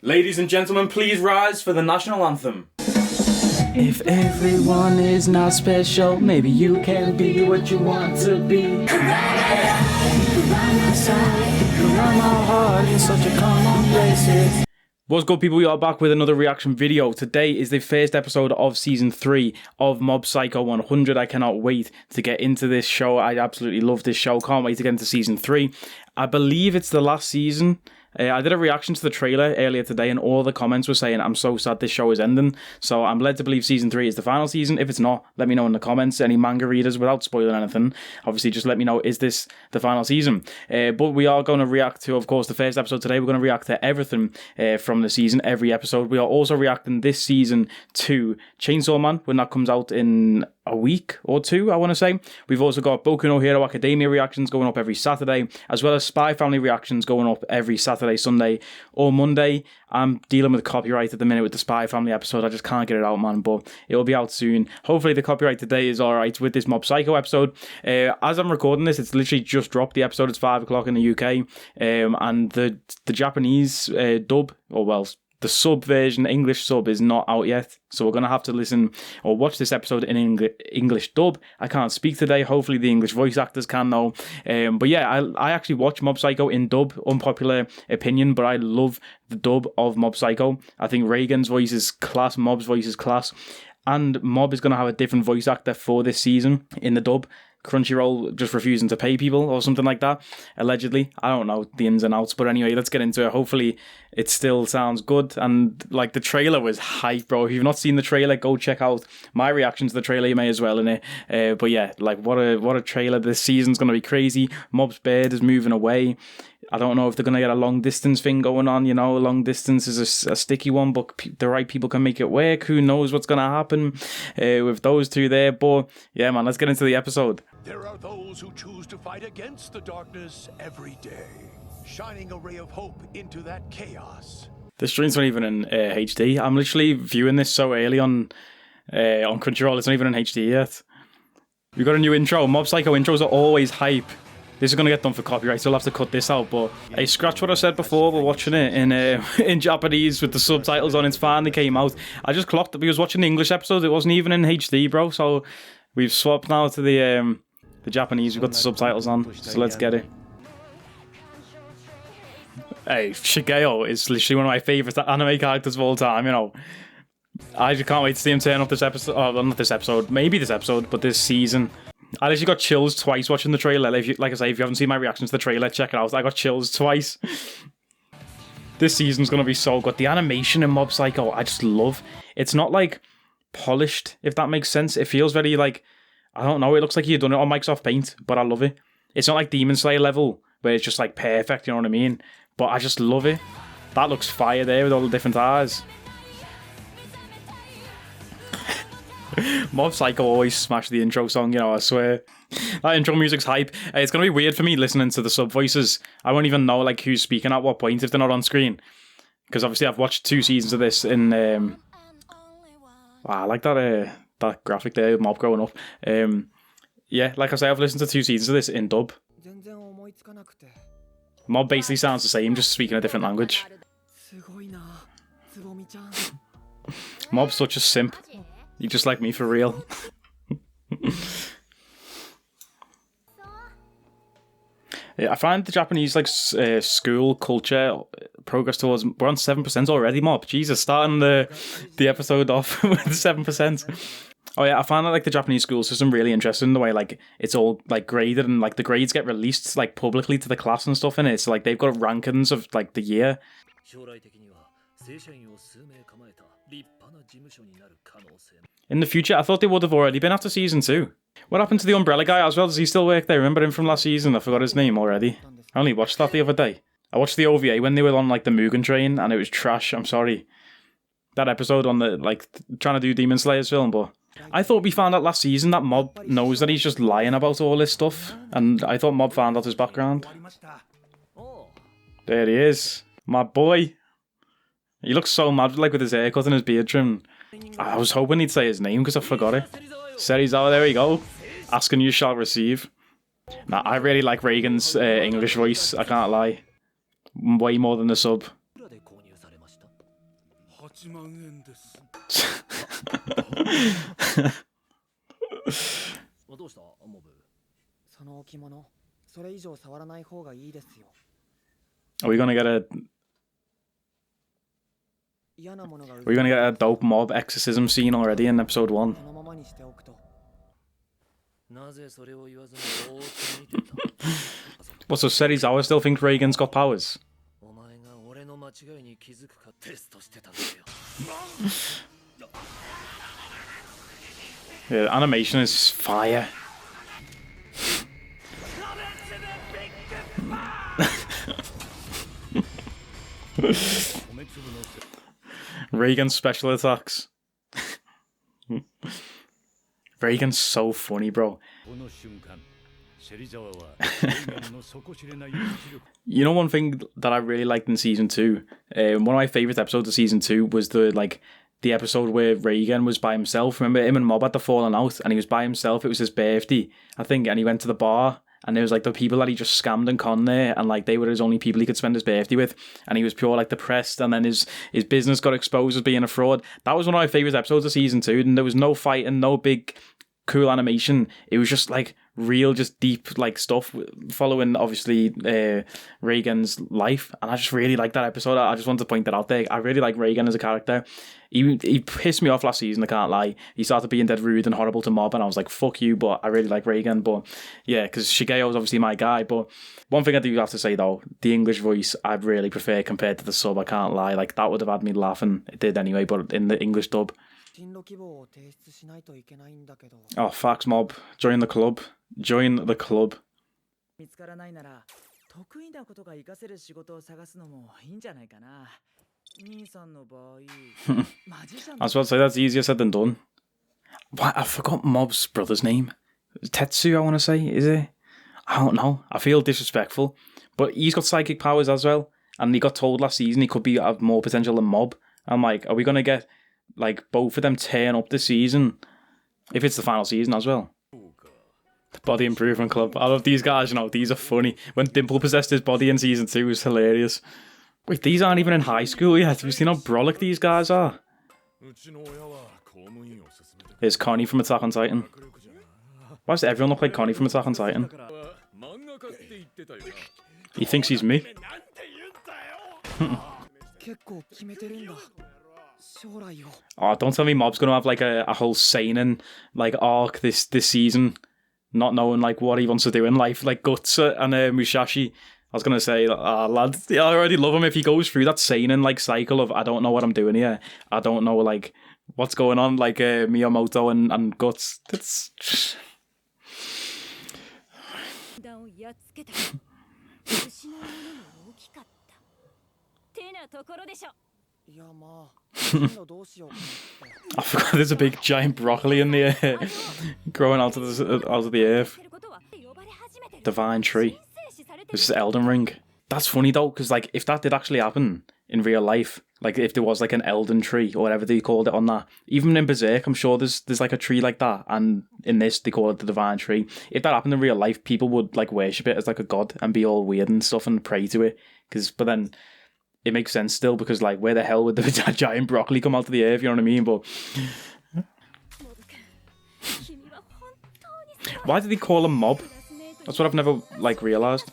Ladies and gentlemen, please rise for the national anthem. If everyone is not special, maybe you can be what you want to be. You can run my side, you can run my heart in such a common places. What's good, people? We are back with another reaction video. Today is the first episode of season 3 of Mob Psycho 100. I cannot wait to get into this show. I absolutely love this show. Can't wait to get into season 3. I believe it's the last season. I did a reaction to the trailer earlier today and all the comments were saying, I'm so sad this show is ending. So I'm led to believe season 3 is the final season. If it's not, let me know in the comments. Any manga readers, without spoiling anything, obviously just let me know, is this the final season? But we are going to react to, of course, the first episode today. We're going to react to everything from the season, every episode. We are also reacting this season to Chainsaw Man when that comes out in a week or two, I want to say. We've also got Boku no Hero Academia reactions going up every Saturday, as well as Spy Family reactions going up every Saturday, Sunday, or Monday. I'm dealing with copyright at the minute with the Spy Family episode. I just can't get it out, man, but it'll be out soon. Hopefully the copyright today is alright with this Mob Psycho episode. As I'm recording this, it's literally just dropped the episode. It's 5 o'clock in the UK, and the Japanese dub, or well, the sub version, English sub, is not out yet. So we're going to have to listen or watch this episode in English dub. I can't speak today. Hopefully the English voice actors can though. But yeah, I actually watch Mob Psycho in dub. Unpopular opinion, but I love the dub of Mob Psycho. I think Reagan's voice is class. Mob's voice is class. And Mob is going to have a different voice actor for this season in the dub. Crunchyroll just refusing to pay people or something like that, allegedly. I don't know the ins and outs, but anyway, let's get into it. Hopefully it still sounds good. And like, the trailer was hype, bro. If you've not seen the trailer, go check out my reaction to the trailer. You may as well in it. But yeah, like, what a trailer. This season's gonna be crazy. Mob's bird is moving away. I don't know if they're going to get a long distance thing going on, you know. Long distance is a sticky one, but the right people can make it work. Who knows what's going to happen with those two there. But yeah, man, let's get into the episode. There are those who choose to fight against the darkness every day, shining a ray of hope into that chaos. The stream's not even in HD. I'm literally viewing this so early on Crunchyroll. It's not even in HD yet. We got a new intro. Mob Psycho intros are always hype. This is going to get done for copyright, so I'll have to cut this out, but hey, scratch what I said before. We're watching it in Japanese with the subtitles on. It's finally came out. I just clocked that we was watching the English episode. It wasn't even in HD, bro, so we've swapped now to the Japanese. We've got the subtitles on, so let's get it. Hey, Shigeo is literally one of my favourite anime characters of all time, you know. I just can't wait to see him turn up this episode. Oh, well, not this episode. Maybe this episode, but this season. I literally got chills twice watching the trailer. Like I say, if you haven't seen my reaction to the trailer, check it out. I got chills twice. This season's going to be so good. The animation in Mob Psycho, I just love. It's not like polished, if that makes sense. It feels very like, I don't know, it looks like you've done it on Microsoft Paint, but I love it. It's not like Demon Slayer level, where it's just like perfect, you know what I mean? But I just love it. That looks fire there with all the different eyes. Mob Psycho always smash the intro song, you know, I swear. That intro music's hype. It's going to be weird for me listening to the sub voices. I won't even know like who's speaking at what point if they're not on screen. Because obviously I've watched 2 seasons of this in... Wow, I like that graphic there, Mob growing up. Yeah, like I say, I've listened to 2 seasons of this in dub. Mob basically sounds the same, just speaking a different language. Mob's such a simp. You just like me for real. Yeah, I find the Japanese like school culture progress towards, we're on 7% already, Mob. Jesus, starting the episode off with 7%. Oh yeah, I find that like the Japanese school system really interesting, the way like it's all like graded and like the grades get released like publicly to the class and stuff in it. So like they've got rankings of like the year. In the future, I thought they would have already been after season 2. What happened to the Umbrella guy as well? Does he still work there? Remember him from last season? I forgot his name already. I only watched that the other day. I watched the OVA when they were on like the Mugen train and it was trash. I'm sorry. That episode on the like trying to do Demon Slayer's film, but I thought we found out last season that Mob knows that he's just lying about all this stuff, and I thought Mob found out his background. There he is, my boy. He looks so mad, like with his haircut and his beard trim. I was hoping he'd say his name because I forgot it. Serizawa, there we go. Asking you shall receive. Nah, I really like Reagan's English voice, I can't lie. Way more than the sub. Are we gonna get a dope mob exorcism scene already in episode 1? What, so Serizawa still thinks Reagan's got powers? Yeah, animation is fire. Reagan's special attacks. Reagan's so funny, bro. You know, one thing that I really liked in season 2, one of my favourite episodes of season 2 was the episode where Reagan was by himself. Remember, him and Mob had the falling out and he was by himself. It was his birthday, I think, and he went to the bar and there was like the people that he just scammed and conned there, and like they were his only people he could spend his birthday with, and he was pure like depressed, and then his business got exposed as being a fraud. That was one of my favourite episodes of season 2, and there was no fight and no big cool animation. It was just like real, just deep like stuff following obviously Reagan's life, and I just really like that episode. I just wanted to point that out there. I really like Reagan as a character. He pissed me off last season, I can't lie. He started being dead rude and horrible to Mob, and I was like, fuck you, but I really like Reagan. But yeah, because Shigeo's obviously my guy. But one thing I do have to say though, the English voice I really prefer compared to the sub, I can't lie. Like, that would have had me laughing. It did anyway, but in the English dub. Oh, facts, Mob. Join the club. Join the club. I was about to say, that's easier said than done. What? I forgot Mob's brother's name. Tetsu, I want to say, is it? I don't know. I feel disrespectful. But he's got psychic powers as well. And he got told last season he could have more potential than Mob. I'm like, are we going to get like both of them turn up this season? If it's the final season as well. The Body Improvement Club. I love these guys, you know, these are funny. When Dimple possessed his body in season 2, it was hilarious. Wait, these aren't even in high school yet. Have you seen how brolic these guys are? Here's Connie from Attack on Titan. Why does everyone look like Connie from Attack on Titan? He thinks he's me. Oh, don't tell me Mob's gonna have like a whole seinen like arc this season, not knowing like what he wants to do in life, like Guts and Musashi. I was gonna say, lad, I already love him if he goes through that seinen like cycle of I don't know what I'm doing here, I don't know like what's going on, like Miyamoto and Guts. That's I forgot there's a big giant broccoli in the air growing out of the earth. Divine tree. This is Elden Ring. That's funny though, because like if that did actually happen in real life, like if there was like an Elden tree or whatever they called it on that, even in Berserk, I'm sure there's like a tree like that, and in this they call it the Divine Tree. If that happened in real life, people would like worship it as like a god and be all weird and stuff and pray to it. But then it makes sense still, because like where the hell would the giant broccoli come out of the earth? You know what I mean? But why did he call him Mob? That's what I've never like realized.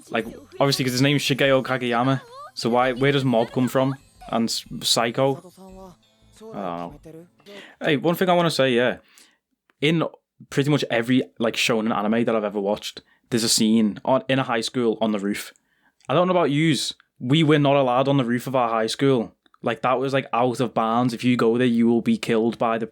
Like obviously because his name's Shigeo Kageyama, so where does Mob come from? And Psycho? I don't know. Hey, one thing I want to say, yeah, in pretty much every like shonen anime that I've ever watched, there's a scene in a high school on the roof. I don't know about yous. We were not allowed on the roof of our high school. Like that was like out of bounds. If you go there, you will be killed by the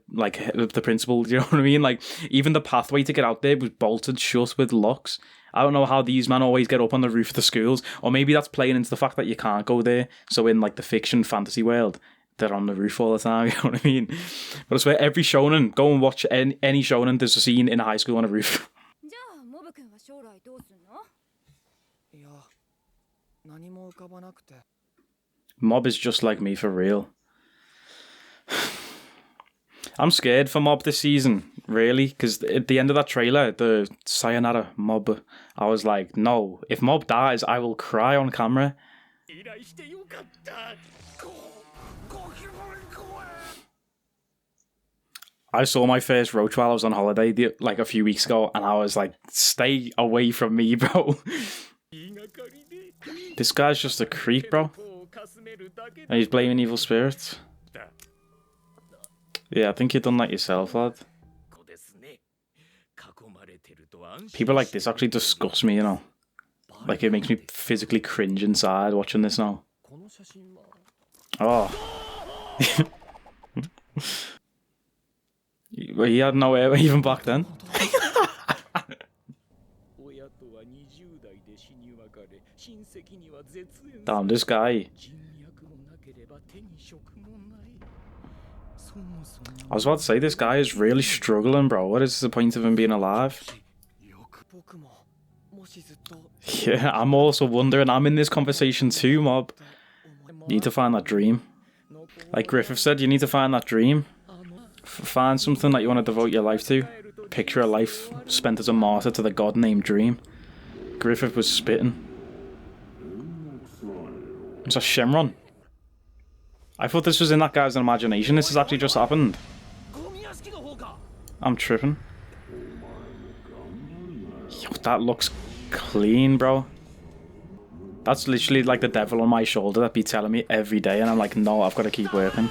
principal. Do you know what I mean? Like even the pathway to get out there was bolted shut with locks. I don't know how these men always get up on the roof of the schools, or maybe that's playing into the fact that you can't go there. So in like the fiction fantasy world, they're on the roof all the time. You know what I mean? But I swear, every shonen, go and watch any shonen. There's a scene in a high school on a roof. Mob is just like me for real. I'm scared for Mob this season, really, because at the end of that trailer, the Sayonara Mob, I was like, no, if Mob dies, I will cry on camera. I saw my first roach while I was on holiday like a few weeks ago, and I was like, stay away from me, bro. This guy's just a creep, bro. And he's blaming evil spirits. Yeah, I think you've done that yourself, lad. People like this actually disgust me, you know. Like, it makes me physically cringe inside watching this now. Oh. He had no air even back then. Damn, this guy. I was about to say, this guy is really struggling, bro. What is the point of him being alive? Yeah, I'm also wondering. I'm in this conversation too, mob. You need to find that dream. Like Griffith said, you need to find that dream. Find something that you want to devote your life to. Picture a life spent as a martyr to the god named Dream. Griffith was spitting. It's a Shenron. I thought this was in that guy's imagination. This has actually just happened. I'm tripping. Yo, that looks clean, bro. That's literally like the devil on my shoulder that be telling me every day, and I'm like, no, I've got to keep working.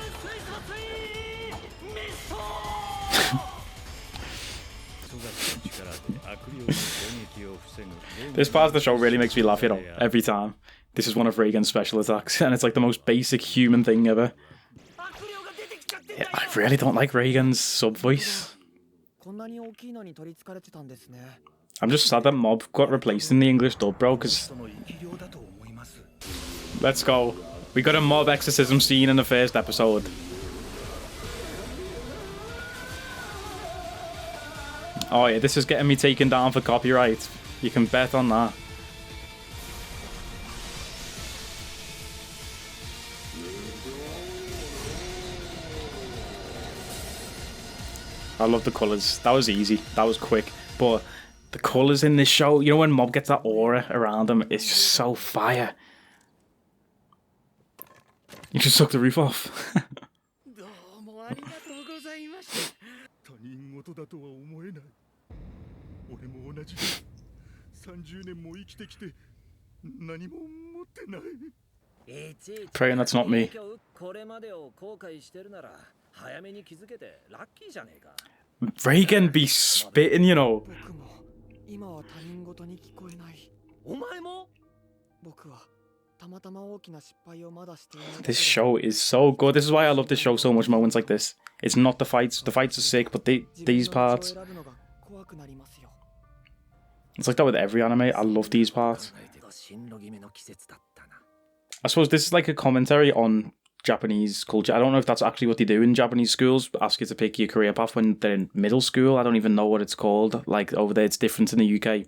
This part of the show really makes me laugh, you know, every time. This is one of Reigen's special attacks, and it's like the most basic human thing ever. Yeah, I really don't like Reigen's sub voice. I'm just sad that Mob got replaced in the English dub, bro, because... Let's go. We got a Mob exorcism scene in the first episode. Oh yeah, this is getting me taken down for copyright. You can bet on that. I love the colours. That was easy. That was quick. But the colours in this show, you know when Mob gets that aura around him, it's just so fire. You just suck the roof off. Praying that's not me. Reigen be spitting, you know. This show is so good. This is why I love this show so much. Moments like this. It's not the fights. The fights are sick, but these parts. It's like that with every anime. I love these parts. I suppose this is like a commentary on Japanese culture. I don't know if that's actually what they do in Japanese schools. Ask you to pick your career path when they're in middle school. I don't even know what it's called. Like over there, it's different in the UK.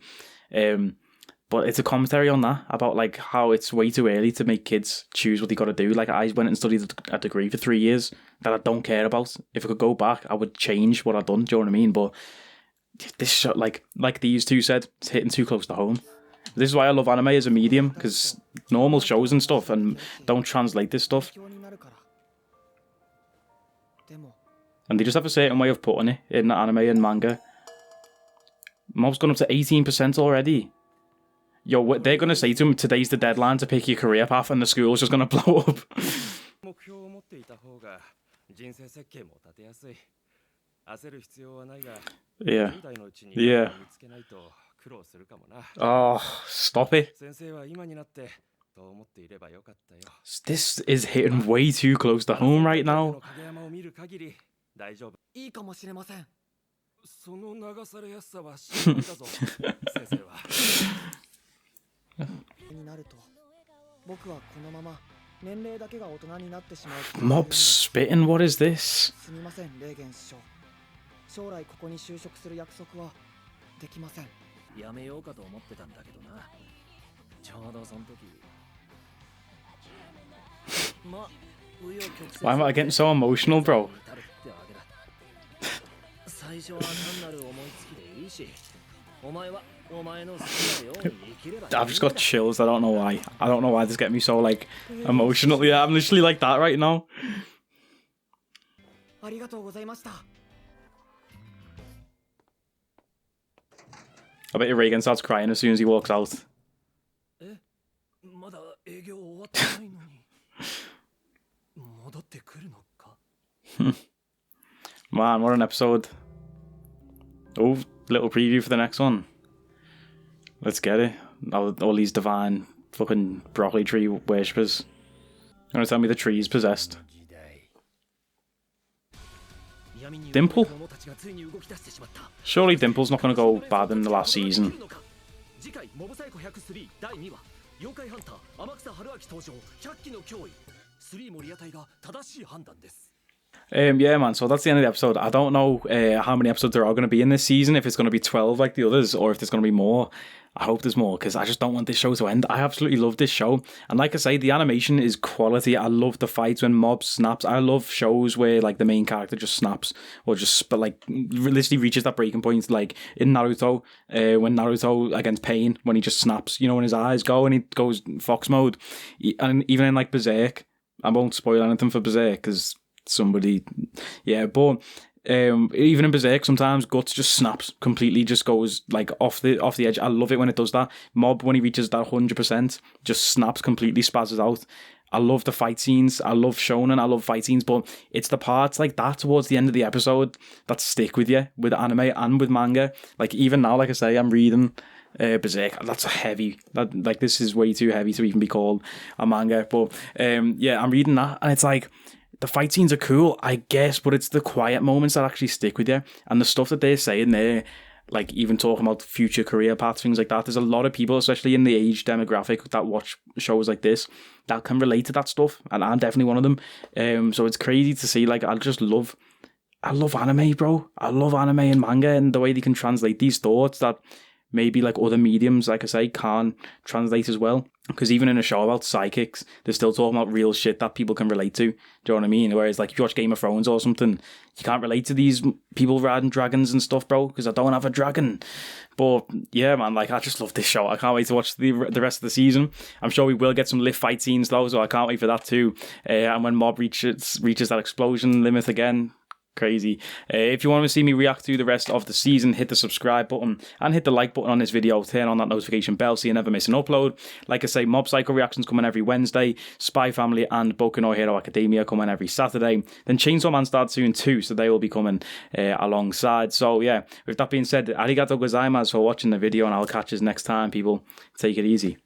But it's a commentary on that, about like how it's way too early to make kids choose what they got to do. Like I went and studied a degree for 3 years that I don't care about. If I could go back, I would change what I've done. Do you know what I mean? But this show, like these two said, it's hitting too close to home. This is why I love anime as a medium, because normal shows and stuff and don't translate this stuff. And they just have a certain way of putting it in anime and manga. Mob's gone up to 18% already. Yo, they're going to say to him, today's the deadline to pick your career path, and the school's just going to blow up. Yeah. Yeah. Oh, stop it. This is hitting way too close to home right now. Mob spitting, what is this? Why am I getting so emotional, bro? I've just got chills. I don't know why. I don't know why this getting me so like emotional. Yeah, I'm literally like that right now. I bet you Reagan starts crying as soon as he walks out. Man, what an episode. Oh, little preview for the next one. Let's get it. All these divine fucking broccoli tree worshippers. You want to tell me the tree's possessed? Dimple? Surely Dimple's not going to go bad in the last season. Yeah, man, so that's the end of the episode. I don't know how many episodes there are going to be in this season, if it's going to be 12 like the others, or if there's going to be more. I hope there's more, because I just don't want this show to end. I absolutely love this show. And like I say, the animation is quality. I love the fights when Mob snaps. I love shows where like the main character just snaps, or just like literally reaches that breaking point, like in Naruto, when Naruto against Pain, when he just snaps, you know, when his eyes go and he goes Fox mode. And even in like Berserk, I won't spoil anything for Berserk, because somebody, yeah, but even in Berserk sometimes Guts just snaps completely, just goes like off the edge. I love it when it does that. Mob, when he reaches that 100%, just snaps completely, spazzes out. I love the fight scenes. I love shonen. I love fight scenes, but it's the parts like that towards the end of the episode that stick with you, with anime and with manga. Like even now, like I say, I'm reading Berserk. That's heavy. Like this is way too heavy to even be called a manga. But yeah, I'm reading that, and it's like, the fight scenes are cool, I guess, but it's the quiet moments that actually stick with you. And the stuff that they're saying there, like even talking about future career paths, things like that, there's a lot of people, especially in the age demographic, that watch shows like this, that can relate to that stuff. And I'm definitely one of them. So it's crazy to see, like, I love anime, bro. I love anime and manga, and the way they can translate these thoughts that maybe like other mediums, like I say, can't translate as well. Because even in a show about psychics, they're still talking about real shit that people can relate to. Do you know what I mean? Whereas like if you watch Game of Thrones or something, you can't relate to these people riding dragons and stuff, bro, because I don't have a dragon. But yeah, man, like I just love this show. I can't wait to watch the rest of the season. I'm sure we will get some lift fight scenes though, so I can't wait for that too. And when Mob reaches that explosion limit again, crazy. If you want to see me react to the rest of the season, hit the subscribe button and hit the like button on this video. Turn on that notification bell so you never miss an upload. Like I say, Mob Psycho reactions coming every Wednesday, Spy Family and Boku no Hero Academia coming every Saturday. Then Chainsaw Man starts soon too, so they will be coming alongside. So yeah, with that being said, arigatou gozaimasu for watching the video, and I'll catch you next time, people. Take it easy.